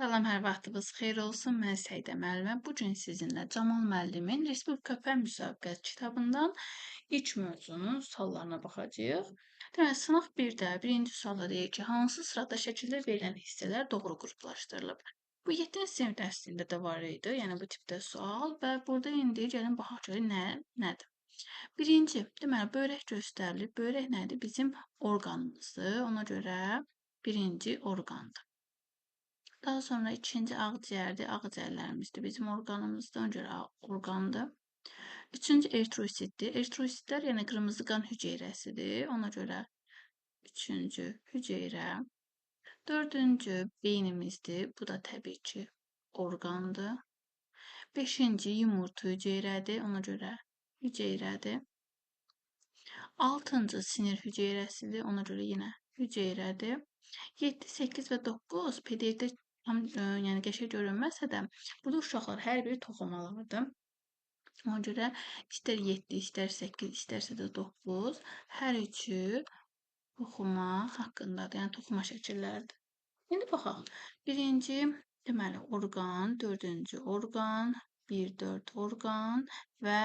Salam, hər vaxtınız xeyir olsun. Mən Səidə müəllimə. Bu gün sizinlə Camal müəllimin Respublika Fənn Müsabiqəsi kitabından ilk mövzunun suallarına baxacağıq. Deməli, sınaq 1-də birinci sualda deyir ki, hansı sırada şəkildə verilən hissələr doğru qruplaşdırılıb? Bu 7-ci sinif dərsində də var idi, yəni bu tipdə sual və burada indi gəlin baxaq görək nədir? Birinci, deməli, börək göstərilib. Börək nədir? Bizim orqanımızdır. Ona görə birinci orqandır. Daha sonra ikinci ağciyərdir. Ağciyərlərimizdir. Bizim orqanımızdır. Ona görə orqandır. Üçüncü eritrositdir. Eritrositlər yəni qırmızı qan hüceyrəsidir. Ona görə üçüncü hüceyrə. Dördüncü beynimizdir. Bu da təbii ki orqandır. Beşinci yumurta hüceyrədir. Ona görə hüceyrədir. Altıncı sinir hüceyrəsidir. Ona görə yenə hüceyrədir. 7, 8 və 9 PDF-də tam yəni qəşəng görünməsə də, burada uşaqlar hər biri toxumalardır. Ona görə istər 7, istər 8, istərsə də 9 hər üçü toxuma haqqındadır. Yəni toxuma şəkilləridir. İndi baxaq. Birinci, deməli, orqan, dördüncü orqan, 1, 4 orqan və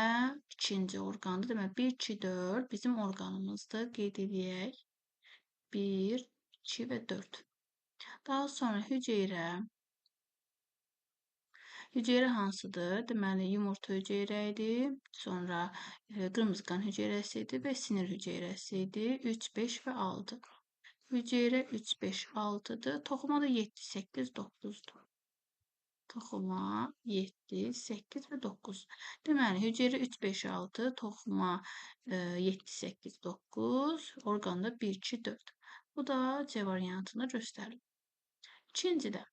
ikinci orqandır. Deməli, 1, 2, 4 bizim orqanımızdır. Qeyd edək. 1, 2 və 4. Daha sonra hüceyrə. Hüceyrə hansıdır? Deməli, yumurta hüceyrə idi. Sonra qırmızı qan hüceyrəsi idi və sinir hüceyrəsi idi. 3, 5 və 6. Hüceyrə 3, 5, 6-dır. Toxuma da 7, 8, 9-dur. Toxuma 7, 8 və 9. Deməli, hüceyrə 3, 5, 6, toxuma 7, 8, 9, orqanda 1, 2, 4. Bu da C variantında göstərilir. İkincidə,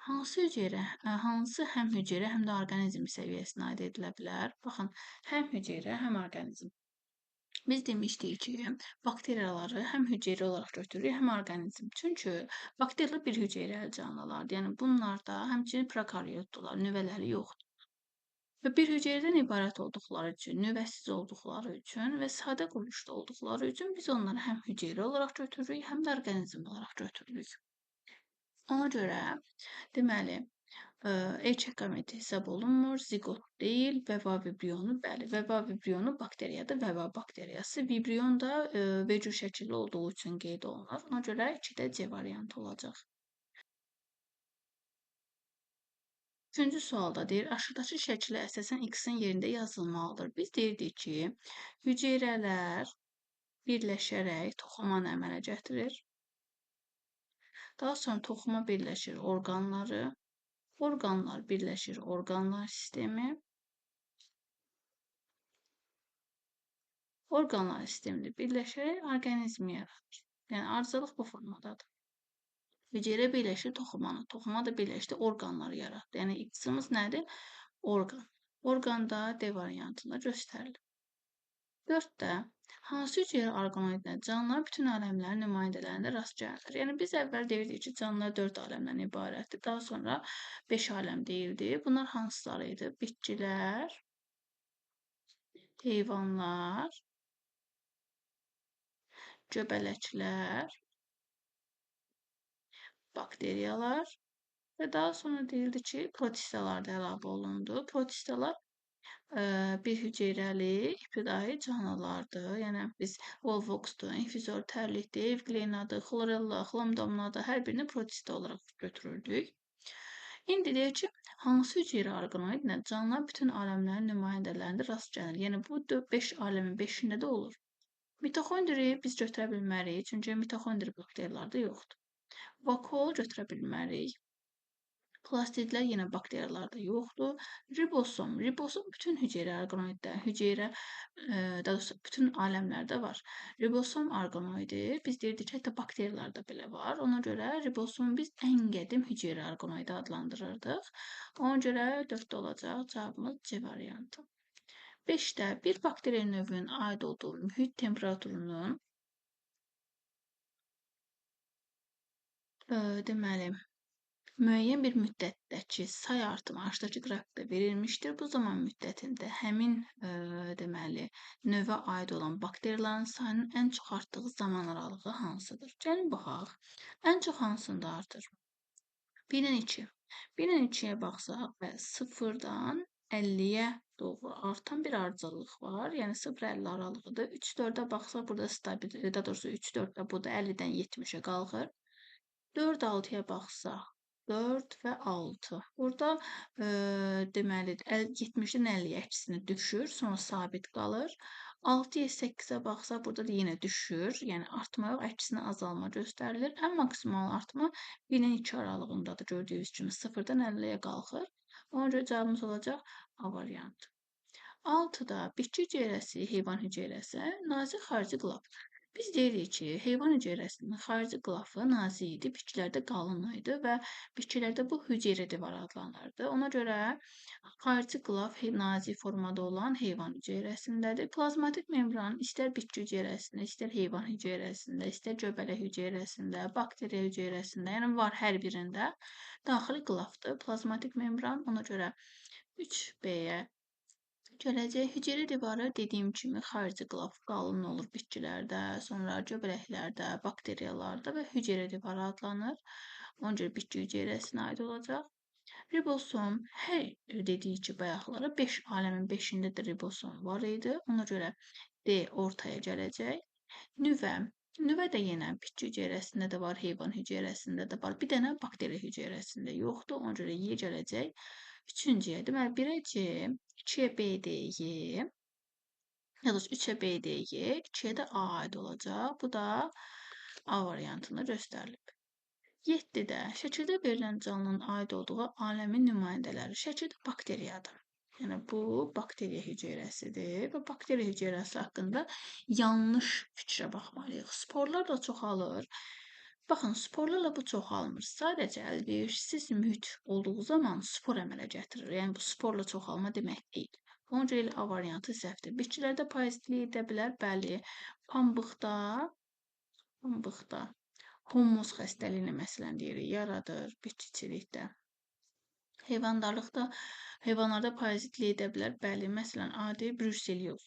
hansı həm hüceyrə, həm də orqanizm səviyyəsinə aid edilə bilər? Baxın, həm hüceyrə, həm orqanizm. Biz demişdik ki, bakteriyaları həm hüceyrə olaraq götürürük, həm orqanizm. Çünki bakteriyalar bir hüceyrəli canlılardır. Yəni bunlarda həmçinin prokaryotdular, nüvələri yoxdur. Və bir hüceyrədən ibarət olduqları üçün, nüvəsiz olduqları üçün və sadə quruluşda olduqları üçün biz onları həm hüceyrə olaraq götürürük, həm də orqanizm olaraq götürürük. Ona görə, deməli, erkək qameti hesab olunmur, zigot deyil, vəba vibriyonu, bəli, vəba vibriyonu bakteriyadır, vəba bakteriyası. Vibriyon da vecur şəkilli olduğu üçün qeyd olunur. Ona görə 2-də C variantı olacaq. Üçüncü sualda deyir, aşağıdakı şəklə əsasən X-in yerində yazılmalıdır. Biz deyirdik ki, hüceyrələr birləşərək toxumanı əmələ gətirir. Daha sonra toxuma birləşir orqanları, orqanlar birləşir orqanlar sistemi, orqanlar sistemi birləşərək orqanizmi yaradır. Yəni arıcılıq bu formadadır. Hüceyrə birləşir toxumanı, toxuma da birləşdi orqanları yaratdı. Yəni X-imiz nədir? Orqan. Orqanda D variantında göstərilir. 4-də hansı hüceyrə orqanoidlə canlıların bütün aləmlərin nümayəndələrində rast gəlinir? Yəni biz əvvəl deyirdik ki, canlılar 4 aləmdən ibarətdir. Daha sonra 5 aləm deyildi. Bunlar hansıları idi? Bitkilər, heyvanlar, göbələklər, bakteriyalar və daha sonra deyildi ki, protistalar da əlavə olundu. Protistalar bir hüceyrəli ibtidai canlılardır. Yəni biz Volvoxdur, infizor tərlikdir, Evglenadır, Chlorella, Chlamydonadır, hər birini protista olaraq götürürdük. İndi deyək ki, hansı hüceyrə orqanoidlə canlılar bütün aləmlərin nümayəndələrində rast gəlinir? Yəni bu 5 aləmin 5-də də olur. Mitoxondri biz götürə bilmərik, çünki mitoxondri bakteriyalarda yoxdur. Vakuolu götürə bilmərik. Plastidlər yenə bakteriyalarda yoxdur. Ribosom bütün hüceyrə orqanoiddə, daha doğrusu bütün aləmlərdə var. Ribosom orqanoidi biz deyirdik ki, hətta bakteriyalarda belə var. Ona görə ribosomu biz ən qədim hüceyrə orqanoidi adlandırırdıq. Ona görə 4-də olacaq cavabımız C variantı. 5-də bir bakteriya növünün aid olduğu mühit temperaturunun deməli müəyyən bir müddətdəki say artımı aşağıdakı qrafikdə verilmişdir. Bu zaman müddətində həmin deməli növə aid olan bakteriyaların sayının ən çox artdığı zaman aralığı hansıdır? Gəlin baxaq. Ən çox hansında artır? 1-dən 2. 1-dən 2-yə baxsaq və 0-dan 50-yə doğru artan bir ardıcıllıq var. Yəni 0-50 aralığıdır. 3-4-ə baxsaq burada stabil, daha doğrusu 3-4-də bu da 50-dən 70-ə qalxır. 4-6-ya baxsaq 4 və 6. Burada deməli 70-dən 50-yə əksinə düşür, sonra sabit qalır. 6-ya 8-ə baxsaq burada da yenə düşür. Yəni artma yox, əksinə azalma göstərilir. Ən maksimal artma 1-dən 2 aralığındadır. Gördüyünüz kimi 0-dan 50-yə qalxır. Ona görə cavabımız olacaq A variantı. 6-da bitki hüceyrəsi, heyvan hüceyrəsi, nazik xarici qılaf. Biz deyirik ki, heyvan hüceyrəsinin xarici qılafı nazik idi, bitkilərdə qalın idi və bitkilərdə bu hüceyrə divarı adlanırdı. Ona görə xarici qılaf nazik formada olan heyvan hüceyrəsindədir. Plazmatik membran istər bitki hüceyrəsində, istər heyvan hüceyrəsində, istər göbələk hüceyrəsində, bakteriya hüceyrəsində, yəni var hər birində daxili qılafdır. Plazmatik membran, ona görə 3B-yə gələcək. Hüceyrə divarı dediyim kimi xarici qılaf qalın olur bitkilərdə, sonra göbələklərdə, bakteriyalarda və hüceyrə divarı adlanır. Ona görə bitki hüceyrəsinə aid olacaq. Ribosom hər dediyi ki, bayaqlara 5 aləmin 5-də də ribosom var idi. Ona görə D ortaya gələcək. Nüvə. Nüvə də yenə bitki hüceyrəsində də var, heyvan hüceyrəsində də var. Bir dənə bakteriya hüceyrəsində yoxdur. Ona görə Y gələcək. Üçüncüyə, deməli 1-ə C, 2-yə B deyə, ya da 3-ə B deyə, 2-yə də A aid olacaq. Bu da A variantında göstərilib. 7-də şəkildə verilən canlının aid olduğu aləmin nümayəndələri. Şəkildə bakteriyadır. Yəni bu bakteriya hüceyrəsidir və bakteriya hüceyrəsi haqqında yanlış fikrə baxmalıyıq. Sporlar da çoxalır. Baxın, sporlarla bu çoxalmır. Sadəcə əlverişsiz mühit olduğu zaman spor əmələ gətirir. Yəni bu sporla çoxalma demək deyil. Ona görə elə A variantı səhvdir. Bitkilərdə parazitlik edə bilər, bəli. Pambıqda humus xəstəliyini məsələn deyirik, yaradır bitkiçilikdə. Heyvanlarda parazitlik edə bilər, bəli. Məsələn, adi bruselyoz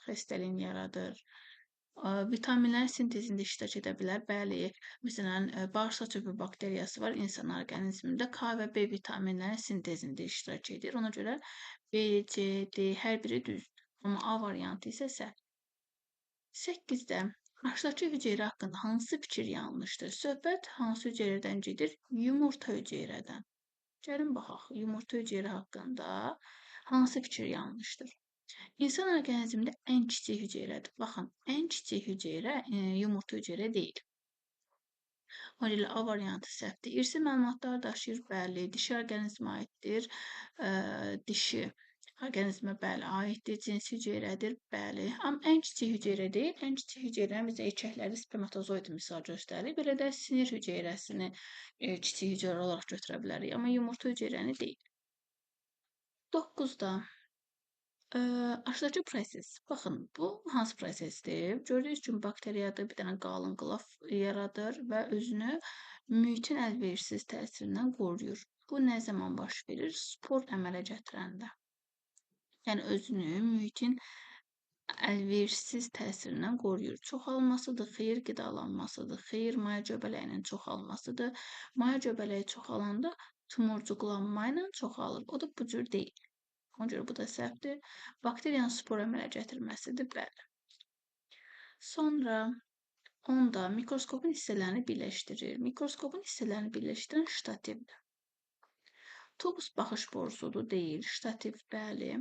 xəstəliyini yaradır. Vitaminlərin sintezində iştirak edə bilər, bəli. Məsələn, bağırsaq çöpü bakteriyası var insan orqanizmində. K və B vitaminlərin sintezində iştirak edir. Ona görə B, C, D hər biri düzdür. Amma A variantı isə səhv. 8-də aşağıdakı hüceyrə haqqında hansı fikir yanlışdır? Söhbət hansı hüceyrədən gedir? Yumurta hüceyrədən. Gəlin baxaq, yumurta hüceyrə haqqında hansı fikir yanlışdır? İnsan orqanizmində ən kiçik hüceyrədir. Baxın, ən kiçik hüceyrə yumurta hüceyrə deyil. O ilə A variantı səhvdir. İrsi məlumatlar daşıyır, bəli. Dişi orqanizmə aiddir. Dişi orqanizmə bəli aiddir. Cinsi hüceyrədir, bəli. Amma ən kiçik hüceyrə deyil. Ən kiçik hüceyrə bizə erkəklərdə spermatozoid misal göstərir. Belə də sinir hüceyrəsini kiçik hüceyrə olaraq götürə bilərik. Amma yumurta hüceyrəni deyil. 9-da aşağıdakı proses. Baxın, bu hansı prosesdir? Gördüyünüz kimi bakteriyadır, bir dənə qalın qılaf yaradır və özünü mühitin əlverişsiz təsirindən qoruyur. Bu nə zaman baş verir? Spor əmələ gətirəndə. Yəni özünü mühitin əlverişsiz təsirindən qoruyur. Çoxalmasıdır, xeyir qidalanmasıdır, xeyir maya göbələyinin çoxalmasıdır. Maya göbələyi çoxalanda tumorcuqlanma ilə çoxalır. O da bu cür deyil. Ona görə bu da səhvdir. Bakteriyanın spor əmələ gətirməsidir, bəli. Sonra 10-da mikroskopun hissələrini birləşdirir. Mikroskopun hissələrini birləşdirən ştativdir. Tubus baxış borusudur, deyil. Ştativ, bəli.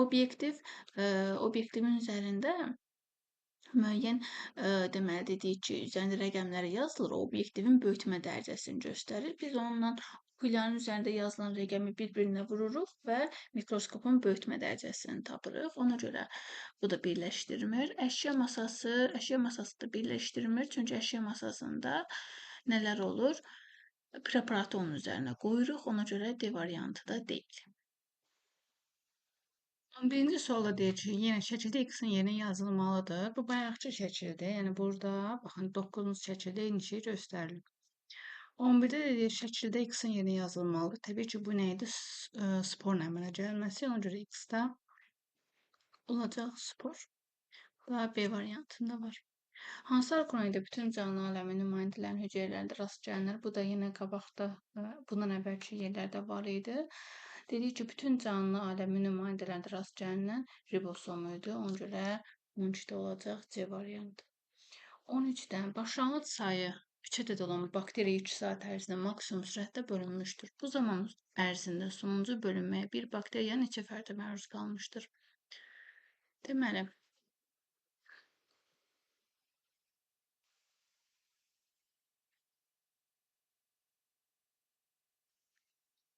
Obyektivin üzərində müəyyən deməli dedik ki, üzərində rəqəmləri yazılır. Obyektivin böyütmə dərəcəsini göstərir. Biz onunla Qulyarın üzərində yazılan rəqəmi bir-birinə vururuq və mikroskopun böyütmə dərəcəsini tapırıq. Ona görə bu da birləşdirmir. Əşya masası da birləşdirmir. Çünki əşya masasında nələr olur? Preparatı onun üzərinə qoyuruq. Ona görə D variantı da deyil. 11-ci sualda deyir ki, yenə şəkildə x-in yerinə yazılmalıdır. Bu bayaqçı şəkildir. Yəni burada, baxın, 9-cu şəkildə eyni şey göstərilib. 11-də də deyir, şəkildə x-in yerinə yazılmalıdır. Təbii ki, bu nə idi? Sporun əmələ gəlməsi. Ona görə x-da olacaq spor. Daha B variantında var. Hansı alkanoiddə bütün canlı aləmi nümayəndələrin hüceyrələrində rast gəlinir? Bu da yenə qabaqda, bundan əvvəlki yerlərdə var idi. Dedik ki, bütün canlı aləmi nümayəndələrində rast gəlinən ribosom idi. Ona görə 12-də olacaq C variantı. 13-dən başlanğıc sayı 3 ədəd olan bakteriya 2 saat ərzində maksimum sürətlə bölünmüşdür. Bu zaman ərzində sonuncu bölünməyə bir bakteriya neçə fərdə məruz qalmışdır? Deməli,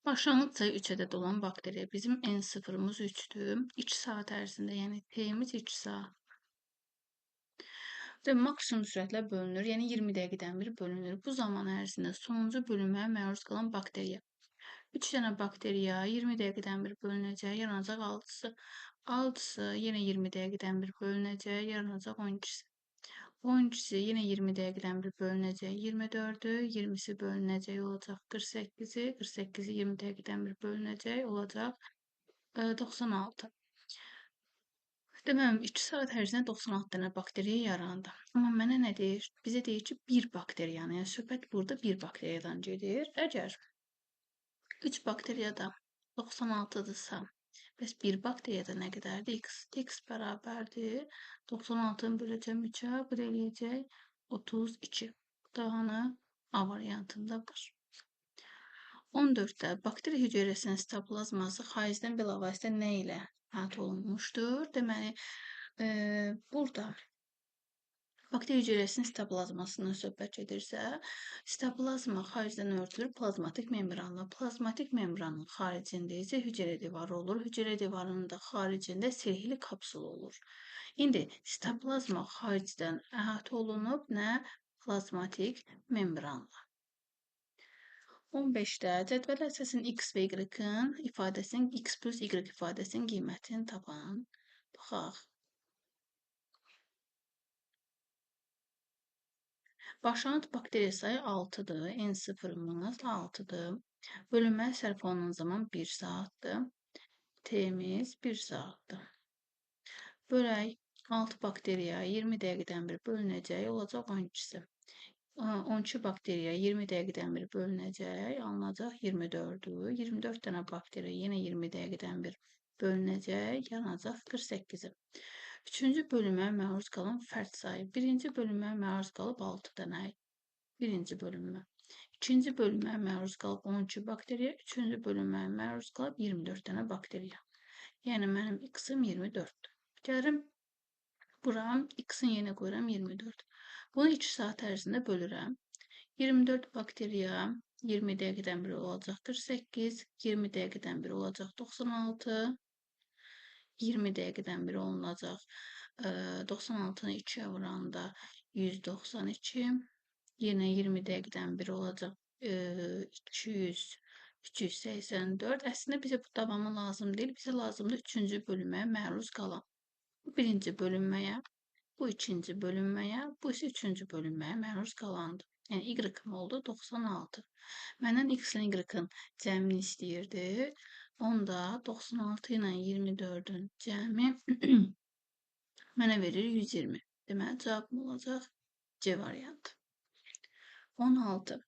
başlanğıc sayı 3 ədəd olan bakteriya. Bizim N0-ımız 3-dür. 2 saat ərzində, yəni T-miz 2 saat. Və maksimum sürətlə bölünür, yəni 20 dəqiqədən bir bölünür. Bu zaman ərzində sonuncu bölünməyə məruz qalan bakteriya. 3 dənə bakteriya 20 dəqiqədən bir bölünəcək, yaranacaq 6-sı. 6-sı yenə 20 dəqiqədən bir bölünəcək, yaranacaq 12-si. 12-si yenə 20 dəqiqədən bir bölünəcək, 24-ü, 20-si bölünəcək, olacaq 48-i, 48-i 20 dəqiqədən bir bölünəcək, olacaq 96. Deməli, 2 saat ərzində 96 dənə bakteriya yarandı. Amma mənə nə deyir? Bizə deyir ki, bir bakteriyanı, yəni söhbət burada bir bakteriyadan gedir. Əgər 3 bakteriyada 96-dırsa, bəs bir bakteriyada nə qədərdir? X. X bərabərdir. 96-nı böləcəm 3-ə, bu da eləyəcək 32. Daha A variantında var. 14-də bakteriya hüceyrəsinin sitoplazması xaricdən bilavasitə nə ilə əhatə olunmuşdur? Deməli, burada bakteriya hüceyrəsinin sitoplazmasından söhbət gedirsə, sitoplazma xaricdən örtülür plazmatik membranla. Plazmatik membranın xaricində isə hüceyrə divarı olur. Hüceyrə divarının da xaricində sirhli kapsul olur. İndi sitoplazma xaricdən əhatə olunub nə? Plazmatik membranla. 15-də cədvələ əsasən x və y-ın ifadəsinin, x plus y ifadəsinin qiymətini tapan. Baxaq. Başlanğıc bakteriya sayı 6-dır. N0-ımız 6-dır. Bölünməyə sərf olunan zaman 1 saatdır. T-miz 1 saatdır. Bölək 6 bakteriya 20 dəqiqədən bir bölünəcək, olacaq 12-si. 12 bakteriya 20 dəqiqədən bir bölünəcək, alınacaq 24-dür. 24 dənə bakteriya yenə 20 dəqiqədən bir bölünəcək, yanacaq 48-i. Üçüncü bölünməyə məruz qalan fərd sayı. Birinci bölünməyə məruz qalıb 6 dənə. Birinci bölünmə. İkinci bölünməyə məruz qalıb 12 bakteriya. Üçüncü bölünməyə məruz qalıb 24 dənə bakteriya. Yəni mənim x-im 24-dür. Gəlim bura x-in yenə qoyuram 24. Bunu 2 saat ərzində bölürəm. 24 bakteriya 20 dəqiqədən bir olacaq 48, 20 dəqiqədən bir olacaq 96, 20 dəqiqədən bir olunacaq 96-nı 2-yə vuranda 192, yenə 20 dəqiqədən bir olacaq 200, 284. Əslində bizə bu davamı lazım deyil, bizə lazımdır 3-cü bölünməyə məruz qalan. Bu birinci bölünməyə, bu ikinci bölünməyə, bu isə üçüncü bölünməyə məruz qalandır. Yəni y oldu 96. Məndən x-in y-ın cəmini istəyirdi. Onda 96 ilə 24-ün cəmi mənə verir 120. Deməli, cavabım olacaq C variantı. 16.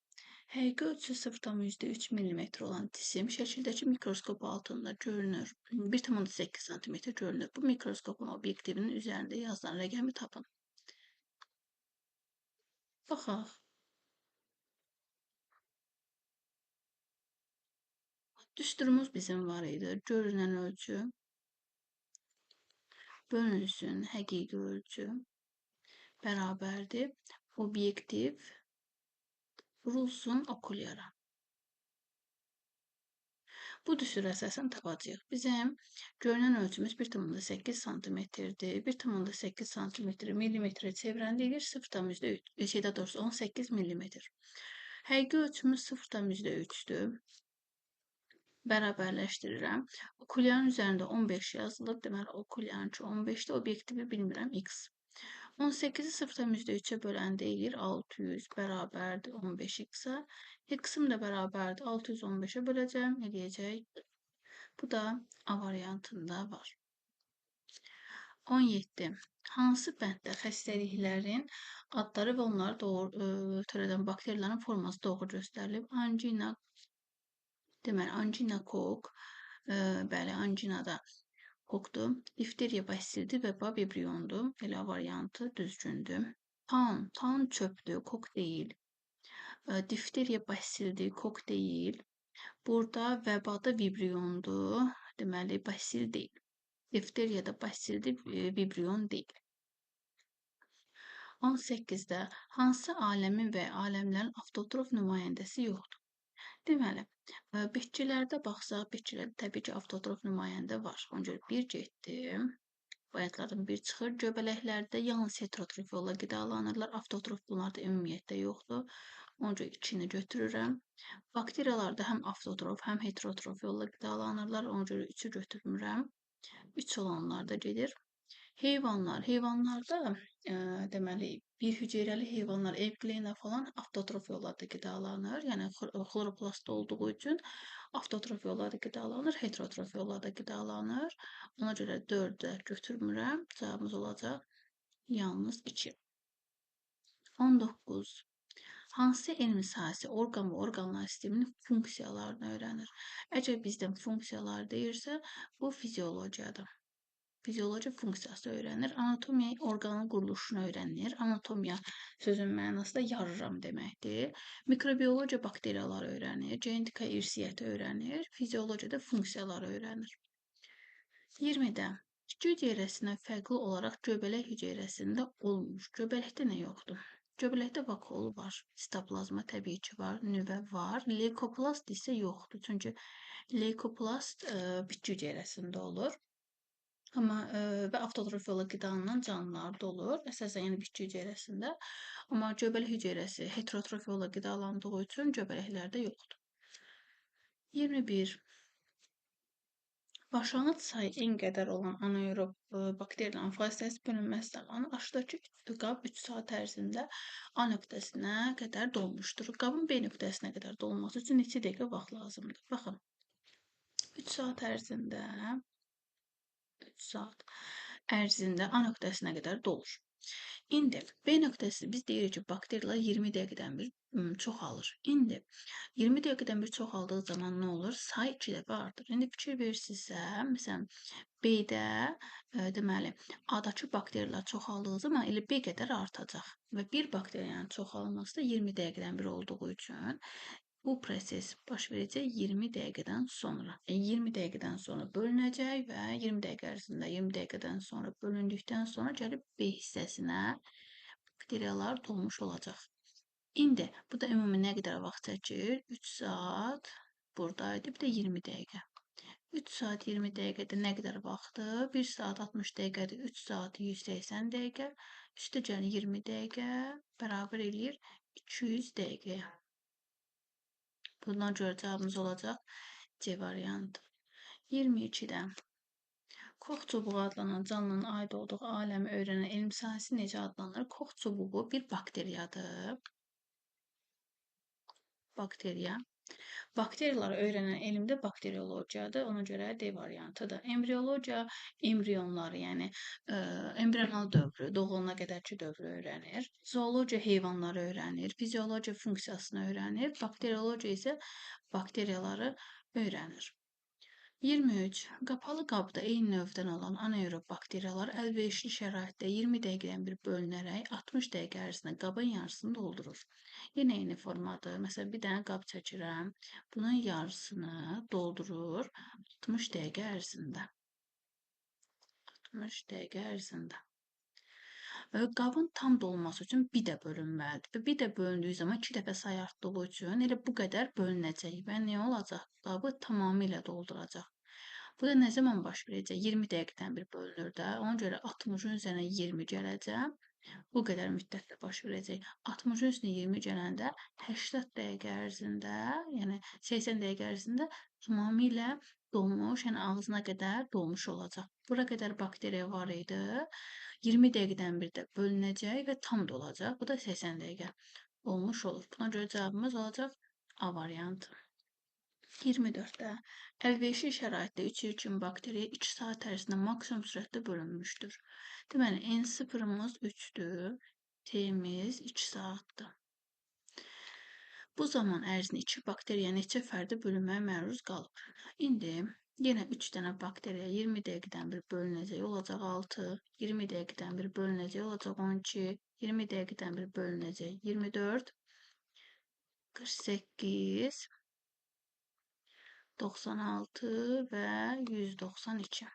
Həqiqi ölçüsü 0,3 mm olan cisim şəkildəki mikroskop altında görünür. 1,8 cm görünür. Bu mikroskopun obyektivinin üzərində yazılan rəqəmi tapın. Baxaq. Düsturumuz bizim var idi. Görünən ölçü bölünsün həqiqi ölçü bərabərdir. Obyektiv vurulsun okulyara. Bu düstura əsasən tapacağıq. Bizim görünən ölçümüz 1,8 cm-dir. 1,8 cm millimetrə çevirəndə edir 0,3. Daha doğrusu 18 mm. Həqiqi ölçümüz 0,3-dür. Bərabərləşdirirəm. Okulyarın üzərində 15 yazılıb. Deməli, okulyarınki 15-də, obyektivi bilmirəm, x. 18-i 0,3-ə böləndə eləyir 600 bərabərdir 15x-ə. X-im də bərabərdir 615-ə böləcəm, eləyəcək. Bu da A variantında var. 17. Hansı bənddə xəstəliklərin adları və onları törədən bakteriyaların forması doğru göstərilib? Angina, deməli, angina kok, bəli, anginada kokdur. Difteriya basildir, vəba vibriondur. Elə variantı düzgündür. Taun çöpdür, kok deyil. Difteriya basildir, kok deyil. Burada vəbada vibriondur, deməli, basil deyil. Difteriyada basildir, vibrion deyil. 18-də hansı aləmin və ya aləmlərin avtotrof nümayəndəsi yoxdur? Deməli, bitkilərdə baxsaq, bitkilərdə təbii ki, avtotrof nümayəndə var. Ona görə 1 getdi. Variantlardan 1 çıxır. Göbələklərdə yalnız heterotrof yolla qidalanırlar. Avtotrof bunlarda ümumiyyətlə yoxdur. Ona görə 2-ni götürürəm. Bakteriyalarda həm avtotrof, həm heterotrof yolla qidalanırlar. Ona görə 3-ü götürmürəm. 3 olanlar da gedir. Heyvanlarda deməli bir hüceyrəli heyvanlar, evcillər falan avtotrof yollarda qidalanır. Yəni xloroplast olduğu üçün avtotrof yollarda qidalanır, heterotrof yollarda qidalanır. Ona görə 4-də götürmürəm. Cavabımız olacaq yalnız 2. 19. Hansı elmi sahəsi orqan və orqanlar sisteminin funksiyalarını öyrənir? Əgər bizdən funksiyalar deyirsə, bu fiziologiyadır. Fizioloji funksiyası öyrənir. Anatomiya orqanın quruluşunu öyrənir. Anatomiya sözün mənası da yarıram deməkdir. Mikrobiologiya bakteriyaları öyrənir. Genetika irsiyyəti öyrənir. Fiziologiyada funksiyaları öyrənir. 20-də bitki hüceyrəsindən fərqli olaraq göbələk hüceyrəsində olmur. Göbələkdə nə yoxdur? Göbələkdə vakuol var, sitoplazma təbii ki var, nüvə var, leykoplast isə yoxdur. Çünki leykoplast bitki hüceyrəsində olur. Amma və avtotrof yolla qidalanan canlılarda olur. Əsasən yəni bitki hüceyrəsində. Amma göbələk hüceyrəsi heterotrof yolla qidalandığı üçün göbələklərdə yoxdur. 21. Başlanğıc sayı en qədər olan anaerob bakteriyaların fasiləsi bölünməsi zamanı aşağıdakı qab 3 saat ərzində A nöqtəsinə qədər dolmuşdur. Qabın B nöqtəsinə qədər dolması üçün neçə dəqiqə vaxt lazımdır? Baxın. 3 saat ərzində A nöqtəsinə qədər dolur. İndi B nöqtəsi biz deyirik ki, bakteriyalar 20 dəqiqədən bir çoxalır. İndi 20 dəqiqədən bir çoxaldığı zaman nə olur? Say 2 dəfə artır. İndi fikir verirsinizsə, məsələn, B-də deməli A-dakı bakteriyalar çoxaldığı zaman elə B qədər artacaq və bir bakteriyanın çoxalması da 20 dəqiqədən bir olduğu üçün bu proses baş verəcək 20 dəqiqədən sonra. 20 dəqiqədən sonra bölünəcək və 20 dəqiqə ərzində 20 dəqiqədən sonra bölündükdən sonra gəlib B hissəsinə bakteriyalar dolmuş olacaq. İndi bu da ümumi nə qədər vaxt çəkir? 3 saat buradaydı, bir də 20 dəqiqə. 3 saat 20 dəqiqədə nə qədər vaxtdır? 1 saat 60 dəqiqədir, 3 saat 180 dəqiqə. Üstə gəlir 20 dəqiqə bərabər eləyir 200 dəqiqəyə. Bundan görə cavabımız olacaq C variantı. 22-də Kox çubuğu adlanan canlının aid olduğu aləmi öyrənən elm sahəsi necə adlanır? Kox çubuğu bir bakteriyadır. Bakteriya. Bakteriyaları öyrənən elm də bakteriologiyadır. Ona görə D variantıdır. Embriologiya embrionları, yəni embrional dövrü, doğulana qədərki dövrü öyrənir. Zoologiya heyvanları öyrənir. Fiziologiya funksiyasını öyrənir. Bakteriologiya isə bakteriyaları öyrənir. 23. Qapalı qabda eyni növdən olan anaerob bakteriyalar əlverişli şəraitdə 20 dəqiqədən bir bölünərək 60 dəqiqə ərzində qabın yarısını doldurur. Yenə eyni formadır. Məsələn, bir dənə qab çəkirəm. Bunun yarısını doldurur 60 dəqiqə ərzində. 60 dəqiqə ərzində. Qabın tam dolması üçün bir də bölünməlidir. Və bir də bölündüyü zaman 2 dəfə say artdığı üçün elə bu qədər bölünəcək və nə olacaq? Qabı tamamilə dolduracaq. Bu da nə zaman baş verəcək? 20 dəqiqədən bir bölünür də. Ona görə 60-ın üzərinə 20 gələcək. Bu qədər müddətdə baş verəcək. 60-ın üstünə 20 gələndə 80 dəqiqə ərzində, yəni 80 dəqiqə ərzində tamamilə dolmuş, yəni ağzına qədər dolmuş olacaq. Bura qədər bakteriya var idi. 20 dəqiqədən bir də bölünəcək və tam dolacaq. Bu da 80 dəqiqə olmuş olur. Buna görə cavabımız olacaq A variantı. 24-də əlverişli şəraitdə içi üçün bakteriya 2 saat ərzində maksimum sürətdə bölünmüşdür. Deməli, N0-ımız 3-dür, T-miz 2 saatdır. Bu zaman ərzində 2 bakteriya neçə fərdi bölünməyə məruz qalıb? İndi yenə 3 dənə bakteriya 20 dəqiqədən bir bölünəcək olacaq 6, 20 dəqiqədən bir bölünəcək olacaq 12, 20 dəqiqədən bir bölünəcək 24, 48, 96 və 192.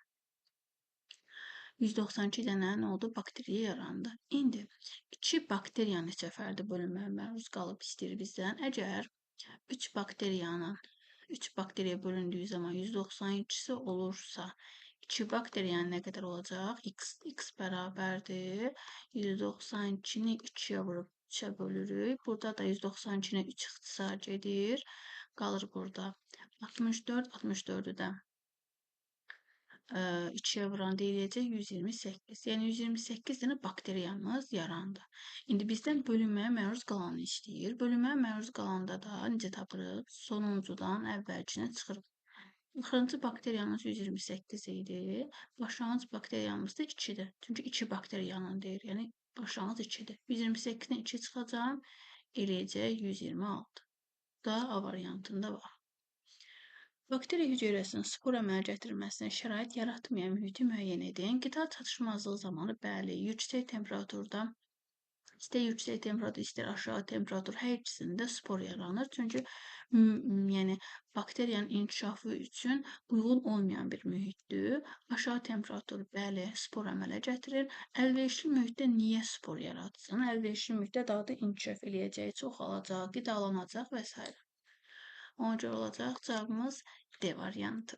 192 dənə nə oldu? Bakteriya yarandı. İndi 2 bakteriya neçə fərdi bölünməyə məruz qalıb istəyir bizdən. Əgər 3 bakteriya bölündüyü zaman 192-si olursa, 2 bakteriyanın nə qədər olacaq? X bərabərdir. 192-ni 2-yə vurub 3-ə bölürük. Burada da 192-ni 3 ixtisar gedir. Qalır burada 64, 64-ü də 2-yə vuranda eləyəcək 128. Yəni 128 dənə bakteriyamız yarandı. İndi bizdən bölünməyə məruz qalanı istəyir. Bölünməyə məruz qalanda da necə tapırıq? Sonuncudan əvvəlkinə çıxırıq. Axırıncı bakteriyamız 128 idi. Başlanğıc bakteriyamız da 2-dir. Çünki 2 bakteriyanın deyir. Yəni başlanğıc 2-dir. 128-dən 2 çıxacaq, eləyəcək 126. Da A variantında var. Bakteriya hüceyrəsinin spor əmələ gətirməsinə şərait yaratmayan mühiti müəyyən edin. Qida çatışmazlığı zamanı bəli, yüksək temperaturda, istər temperatur, istər aşağı temperatur hər ikisində spor yaranır. Çünki yəni bakteriyanın inkişafı üçün uyğun olmayan bir mühitdir. Aşağı temperatur bəli, spor əmələ gətirir. Əlverişli mühitdə niyə spor yaratsın? Əlverişli mühitdə daha da inkişaf eləyəcək, çoxalacaq, qidalanacaq və s. Ona görə olacaq cavabımız D variantı.